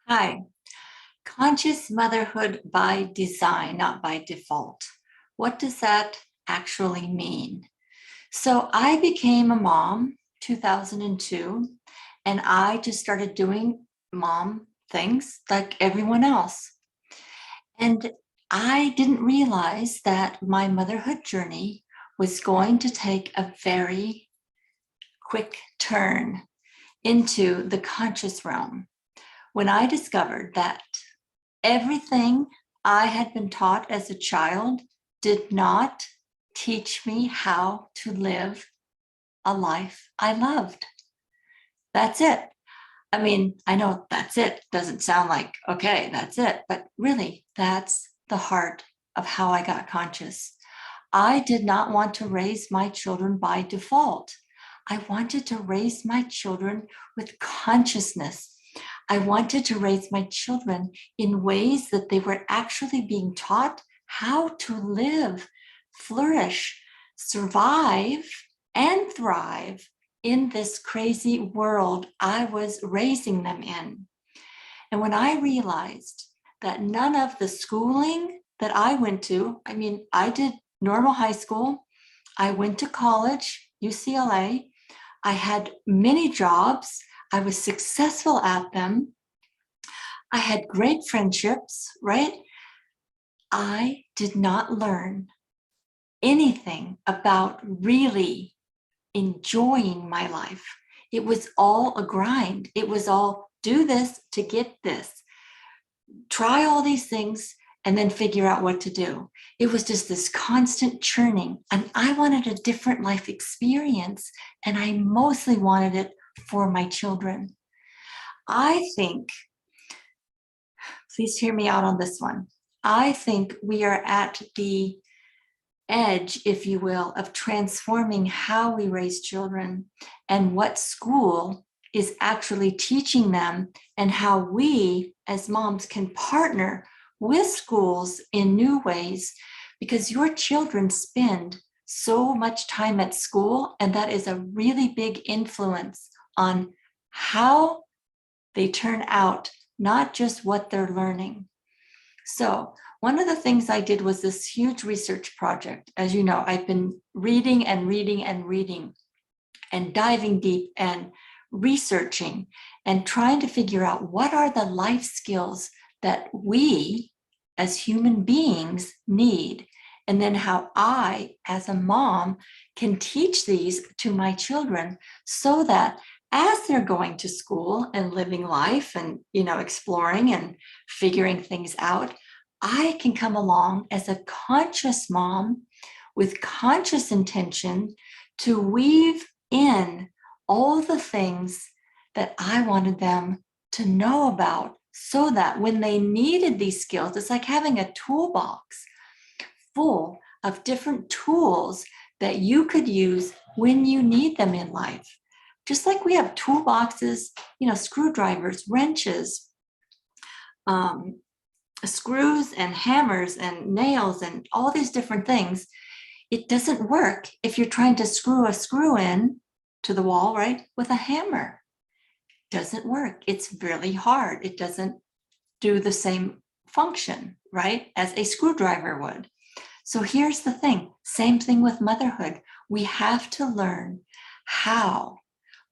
Hi, conscious motherhood by design, not by default. What does that actually mean? So I became a mom 2002, and I just started doing mom things like everyone else. And I didn't realize that my motherhood journey was going to take a very quick turn into the conscious realm when I discovered that everything I had been taught as a child did not teach me how to live a life I loved. That's it. I mean, I know that's it. Doesn't sound like, okay, that's it. But really, that's the heart of how I got conscious. I did not want to raise my children by default. I wanted to raise my children with consciousness. I wanted to raise my children in ways that they were actually being taught how to live, flourish, survive, and thrive in this crazy world I was raising them in. And when I realized that none of the schooling that I went to, I did normal high school, I went to college, UCLA, I had many jobs, I was successful at them, I had great friendships, right? I did not learn anything about really enjoying my life. It was all a grind. It was all do this to get this, try all these things, and then figure out what to do. It was just this constant churning. And I wanted a different life experience, and I mostly wanted it for my children. I think, please hear me out on this one. I think we are at the edge, if you will, of transforming how we raise children and what school is actually teaching them, and how we as moms can partner with schools in new ways, because your children spend so much time at school, and that is a really big influence on how they turn out, not just what they're learning. So one of the things I did was this huge research project. As you know, I've been reading and reading and reading and diving deep and researching and trying to figure out what are the life skills that we as human beings need, and then how I, as a mom, can teach these to my children so that as they're going to school and living life and, exploring and figuring things out, I can come along as a conscious mom with conscious intention to weave in all the things that I wanted them to know about, so that when they needed these skills, it's like having a toolbox full of different tools that you could use when you need them in life. Just like we have toolboxes, screwdrivers, wrenches, screws and hammers and nails and all these different things. It doesn't work if you're trying to screw a screw in to the wall, right, with a hammer. It doesn't work. It's really hard. It doesn't do the same function, right, as a screwdriver would. So here's the thing, same thing with motherhood. We have to learn how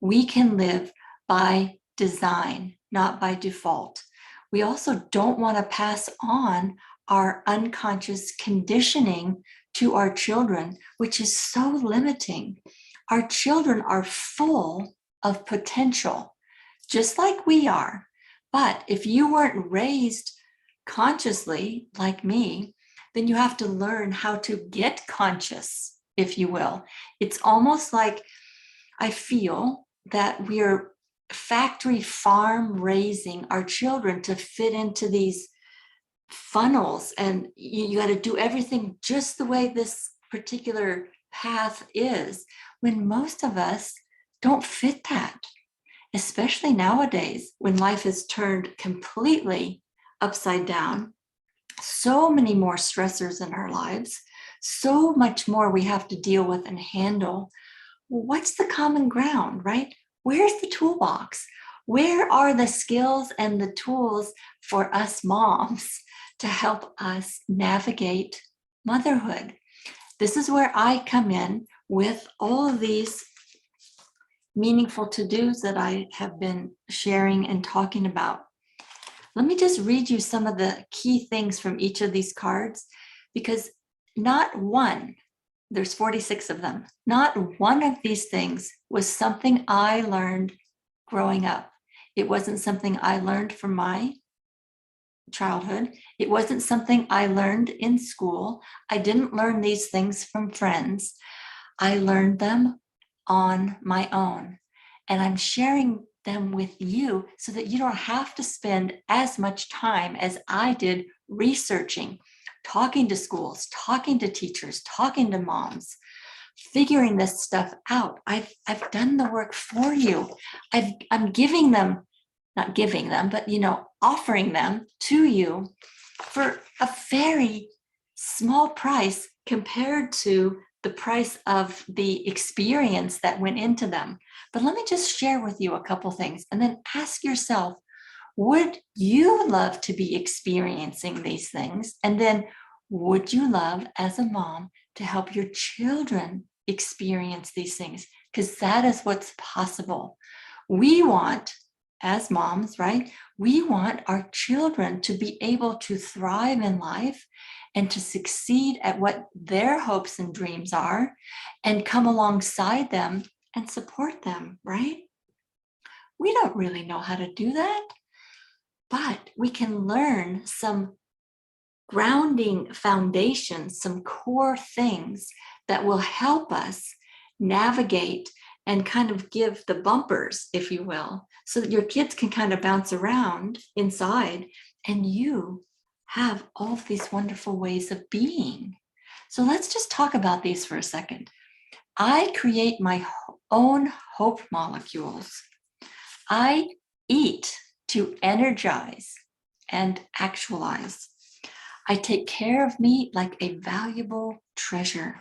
we can live by design, not by default. We also don't want to pass on our unconscious conditioning to our children, which is so limiting. Our children are full of potential, just like we are. But if you weren't raised consciously like me, then you have to learn how to get conscious, if you will. It's almost like I feel that we're factory farm raising our children to fit into these funnels, and you got to do everything just the way this particular path is, when most of us don't fit that, especially nowadays when life is turned completely upside down. So many more stressors in our lives, so much more we have to deal with and handle. What's the common ground, right? Where's the toolbox? Where are the skills and the tools for us moms to help us navigate motherhood? This is where I come in with all of these meaningful to-dos that I have been sharing and talking about. Let me just read you some of the key things from each of these cards, because not one, there's 46 of them, not one of these things was something I learned growing up. It wasn't something I learned from my childhood. It wasn't something I learned in school. I didn't learn these things from friends. I learned them on my own. And I'm sharing them with you so that you don't have to spend as much time as I did researching, talking to schools, talking to teachers, talking to moms, figuring this stuff out. I've done the work for you. I'm giving them, not giving them, but offering them to you for a very small price compared to the price of the experience that went into them. But let me just share with you a couple things and then ask yourself, would you love to be experiencing these things? And then would you love as a mom to help your children experience these things? Because that is what's possible. We want, as moms, right? We want our children to be able to thrive in life and to succeed at what their hopes and dreams are and come alongside them and support them, right? We don't really know how to do that, but we can learn some grounding foundations, some core things that will help us navigate and kind of give the bumpers, if you will, so that your kids can kind of bounce around inside and you have all of these wonderful ways of being. So let's just talk about these for a second. I create my own hope molecules. I eat to energize and actualize. I take care of me like a valuable treasure.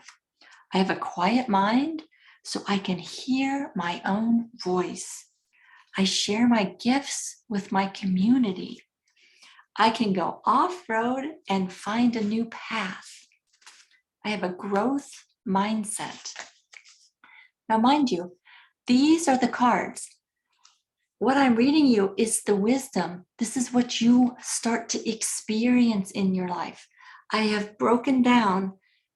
I have a quiet mind so I can hear my own voice. I share my gifts with my community. I can go off-road and find a new path. I have a growth mindset. Now, mind you, these are the cards. What I'm reading you is the wisdom. This is what you start to experience in your life. I have broken down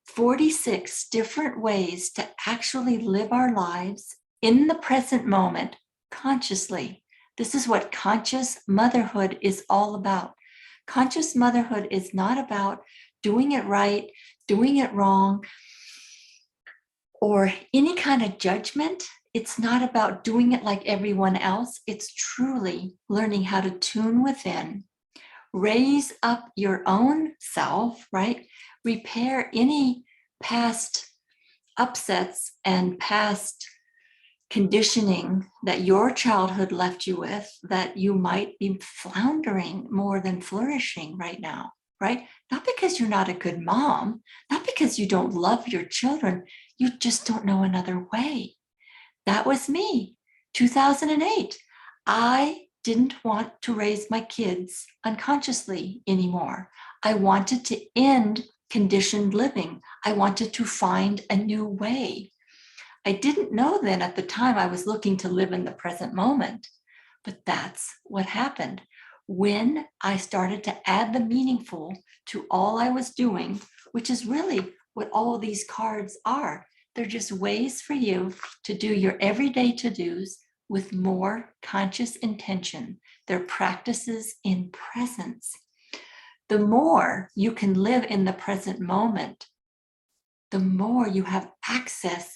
46 different ways to actually live our lives in the present moment consciously. This is what conscious motherhood is all about. Conscious motherhood is not about doing it right, doing it wrong, or any kind of judgment. It's not about doing it like everyone else. It's truly learning how to tune within, raise up your own self, right? Repair any past upsets and past conditioning that your childhood left you with, that you might be floundering more than flourishing right now, right? Not because you're not a good mom, not because you don't love your children, you just don't know another way. That was me, 2008. I didn't want to raise my kids unconsciously anymore. I wanted to end conditioned living. I wanted to find a new way. I didn't know then at the time I was looking to live in the present moment, but that's what happened. When I started to add the meaningful to all I was doing, which is really what all these cards are. They're just ways for you to do your everyday to-dos with more conscious intention. They're practices in presence. The more you can live in the present moment, the more you have access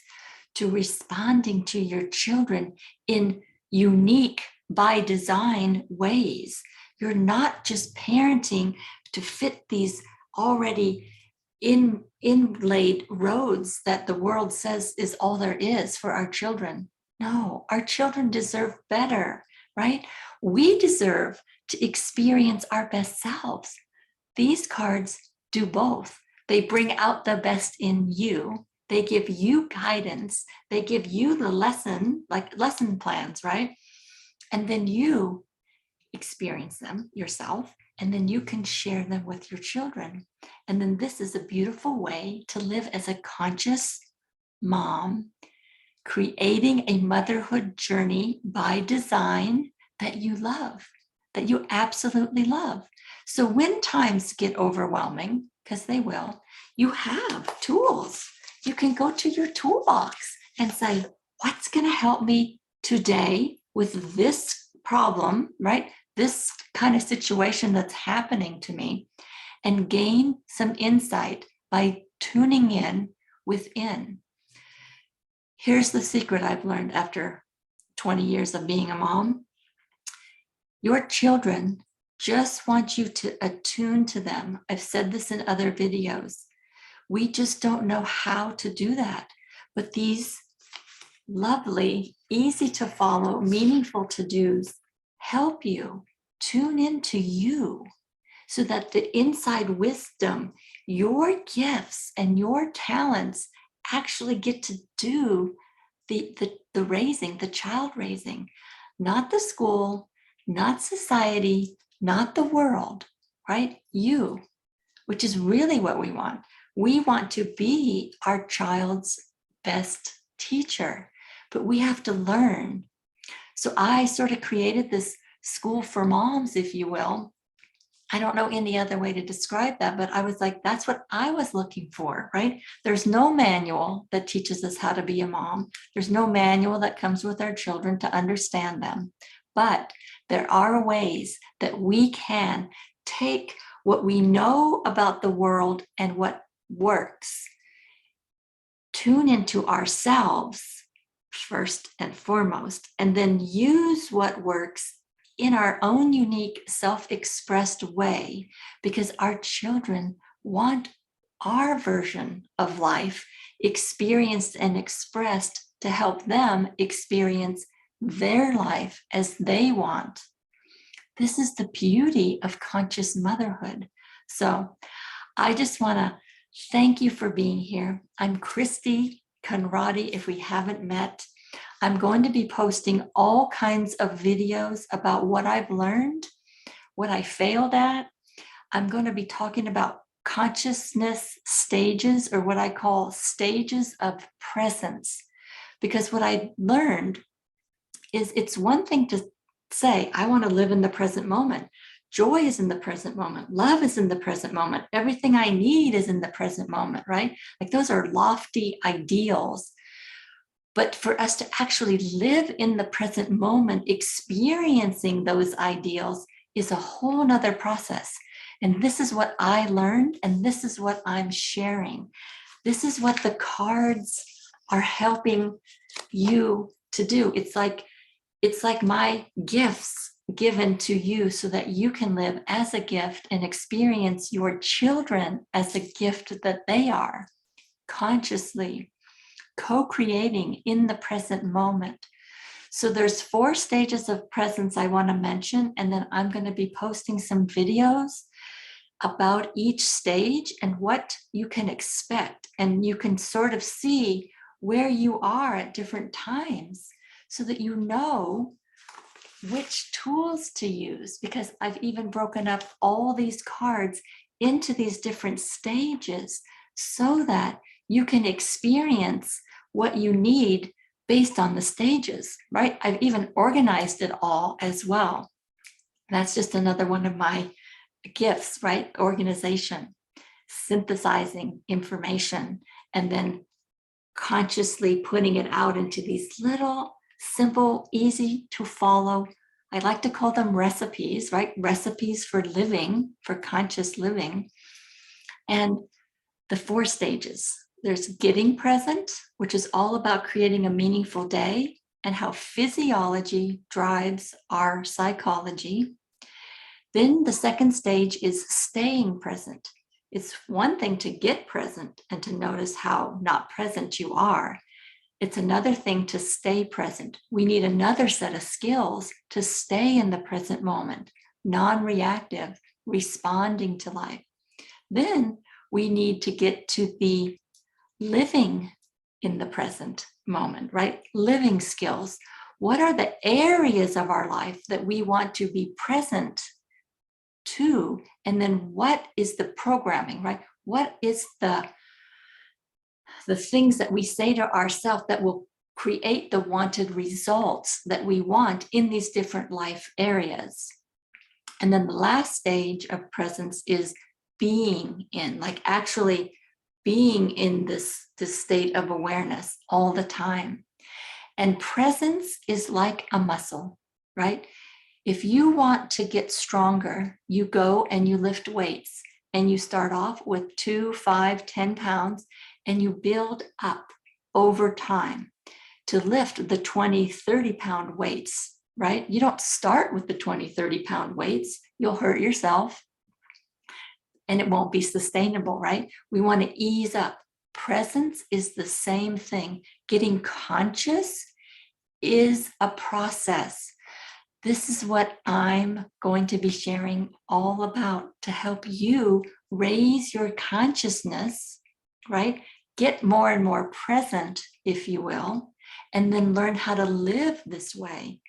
to responding to your children in unique, by design ways. You're not just parenting to fit these already inlaid roads that the world says is all there is for our children. No, our children deserve better, right? We deserve to experience our best selves. These cards do both. They bring out the best in you. They give you guidance. They give you the lesson, like lesson plans, right? And then you experience them yourself, and then you can share them with your children. And then this is a beautiful way to live as a conscious mom, creating a motherhood journey by design that you love, that you absolutely love. So when times get overwhelming, because they will, you have tools. You can go to your toolbox and say, what's going to help me today with this problem, right? This kind of situation that's happening to me, and gain some insight by tuning in within. Here's the secret I've learned after 20 years of being a mom. Your children just want you to attune to them. I've said this in other videos. We just don't know how to do that. But these lovely, easy to follow, meaningful to-dos help you tune into you so that the inside wisdom, your gifts and your talents actually get to do the raising, the child raising, not the school, not society, not the world, right? You, which is really what we want. We want to be our child's best teacher, but we have to learn. So I sort of created this school for moms, if you will. I don't know any other way to describe that, but I was like, that's what I was looking for, right? There's no manual that teaches us how to be a mom. There's no manual that comes with our children to understand them. But there are ways that we can take what we know about the world and what works, tune into ourselves first and foremost, and then use what works in our own unique self-expressed way, because our children want our version of life experienced and expressed to help them experience their life as they want. This is the beauty of conscious motherhood. So I just want to thank you for being here. I'm Christy Conradie, if we haven't met. I'm going to be posting all kinds of videos about what I've learned, what I failed at. I'm going to be talking about consciousness stages, or what I call stages of presence. Because what I learned is it's one thing to say, I want to live in the present moment. Joy is in the present moment. Love is in the present moment. Everything I need is in the present moment, right? Like those are lofty ideals. But for us to actually live in the present moment, experiencing those ideals is a whole nother process. And this is what I learned, and this is what I'm sharing. This is what the cards are helping you to do. It's like my gifts given to you so that you can live as a gift and experience your children as a gift that they are, consciously co-creating in the present moment. So there's 4 stages of presence I want to mention, and then I'm going to be posting some videos about each stage and what you can expect. And you can sort of see where you are at different times so that you know which tools to use, because I've even broken up all these cards into these different stages so that you can experience what you need based on the stages, right? I've even organized it all as well. That's just another one of my gifts, right? Organization, synthesizing information, and then consciously putting it out into these little, simple, easy to follow. I like to call them recipes, right? Recipes for living, for conscious living. And the 4 stages. There's getting present, which is all about creating a meaningful day and how physiology drives our psychology. Then the second stage is staying present. It's one thing to get present and to notice how not present you are. It's another thing to stay present. We need another set of skills to stay in the present moment, non-reactive, responding to life. Then we need to get to the living in the present moment, right? Living skills. What are the areas of our life that we want to be present to? And then what is the programming, right? What is the things that we say to ourselves that will create the wanted results that we want in these different life areas? And then the last stage of presence is being in, like actually being in this state of awareness all the time. And presence is like a muscle, right? If you want to get stronger, you go and you lift weights, and you start off with 2, 5, 10 pounds, and you build up over time to lift the 20, 30 pound weights, right? You don't start with the 20, 30 pound weights. You'll hurt yourself and it won't be sustainable, right? We want to ease up. Presence is the same thing. Getting conscious is a process. This is what I'm going to be sharing all about to help you raise your consciousness, right? Get more and more present, if you will, and then learn how to live this way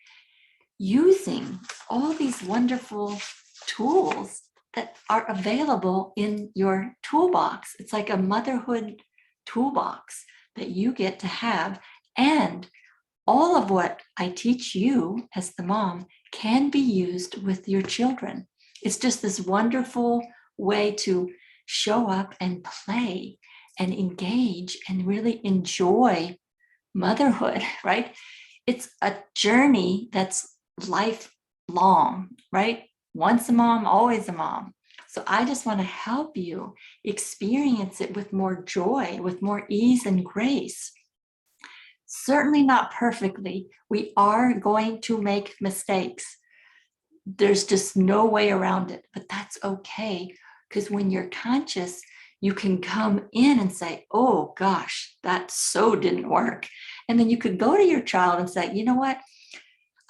using all these wonderful tools that are available in your toolbox. It's like a motherhood toolbox that you get to have, and all of what I teach you as the mom can be used with your children. It's just this wonderful way to show up and play and engage and really enjoy motherhood, right? It's a journey that's lifelong, right? Once a mom, always a mom. So I just want to help you experience it with more joy, with more ease and grace. Certainly not perfectly. We are going to make mistakes. There's just no way around it, but that's okay. Because when you're conscious, you can come in and say, oh gosh, that so didn't work. And then you could go to your child and say, you know what?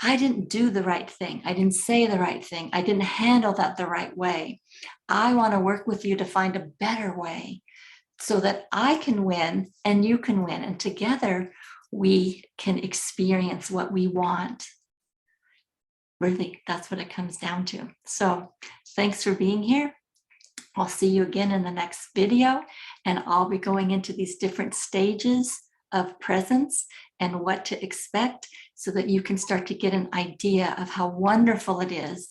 I didn't do the right thing. I didn't say the right thing. I didn't handle that the right way. I want to work with you to find a better way so that I can win and you can win. And together we can experience what we want. Really, that's what it comes down to. So thanks for being here. I'll see you again in the next video, and I'll be going into these different stages of presence and what to expect so that you can start to get an idea of how wonderful it is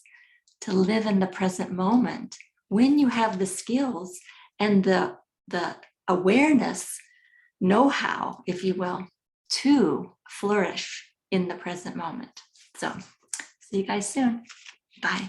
to live in the present moment when you have the skills and the awareness, know-how, if you will, to flourish in the present moment. So see you guys soon. Bye.